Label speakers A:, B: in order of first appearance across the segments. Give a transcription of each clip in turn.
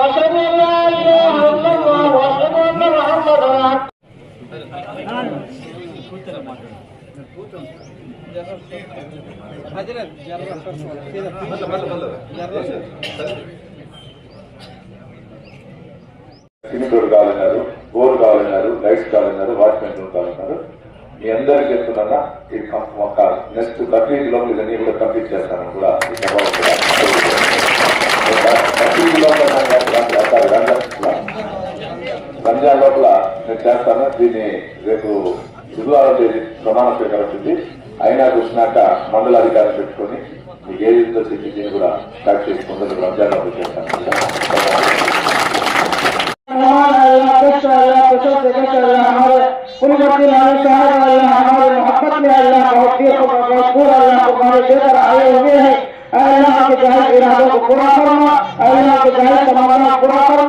A: واشهد ان لا اله الا الله واشهد ان محمدا
B: cement కావాలన్నారు, bore కావాలన్నారు, lights కావాలన్నారు, వాచ్మెన్ రూమ్ కావాలన్నారు. మీ అందరికి చెప్తున్నా ఇది ఒక నెక్స్ట్ 30 లోపల ఇవన్నీ కూడా కంప్లీట్ చేస్తాను కూడా రంజాన్ లోపల నేను చేస్తాను. దీన్ని రేపు బుధవారం తేదీ ప్రమాణ స్వీకారం వచ్చింది. అయినా వచ్చినాక మండలాధికారం పెట్టుకొని మీకు ఏదైతే చెప్పి దీన్ని కూడా స్టార్ట్ చేసుకుంటే రంజాన్ లోపల చేస్తాను.
A: हमारे मोहब्बत में अल्लाह लेकर आए हुए हैं। अल्लाह के जाहिर इरादों को पूरा करना, अल्लाह के जाहिर तमन्ना पूरा करना।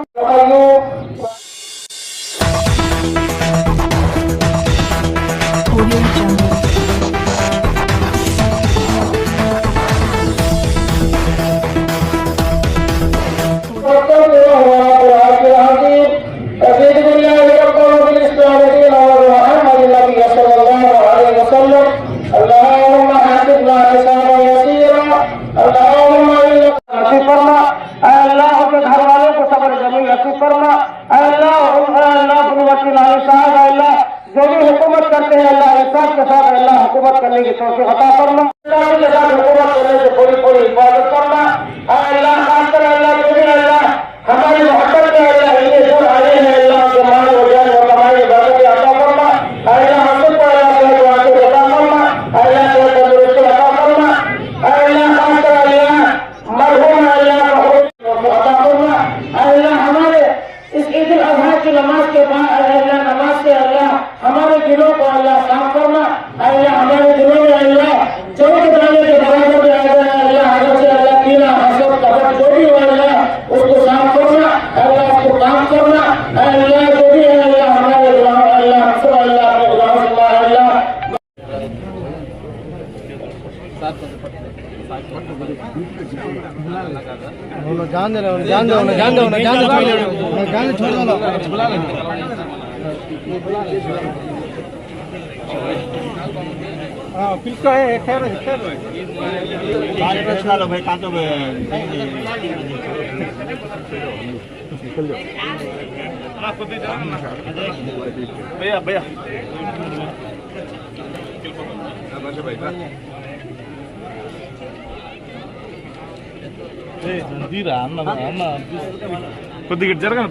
A: जो भी हुकूमत करते हैं अल्लाह इंसाफ के साथ अल्लाह हुकूमत करने की तौफीक अता फरमा। अल्लाह के साथ हुकूमत करने से थोड़ी थोड़ी हिफाजत करना। अल्लाह खासकर अल्लाह जो भी अल्लाह हमारी मोहब्बत में अल्लाह इतने दूर आए हैं अल्लाह के मान हो जाए और हमारी इबादत अता फरमा। अल्लाह हम सबको अल्लाह के वास्ते अता फरमा, अल्लाह के तंदुरुस्ती अता फरमा। अल्लाह खासकर अल्लाह मरहूम अल्लाह को अता फरमा। अल्लाह हमारे इस ईद उल अज़हा की नमाज के बाद अल्लाह नमाज से अल्लाह हमारे दिलों को अल्लाह साफ करना। अल्लाह हमारे दिलों में अल्लाह चमक दाने के बराबर में आ जाए अल्लाह हजर से अल्लाह कीना हसद कपट जो भी हो अल्लाह उसको साफ करना, अल्लाह उसको काम करना। अल्लाह जो भी है अल्लाह हमारे गुलाम अल्लाह हमसे अल्लाह अपने गुलाम अल्लाह जान दे छोड़ दो पिलका है खैर लो भाई कांटो निकल जाओ आपको दे जाओ भैया भैया కొద్దిగా జరగను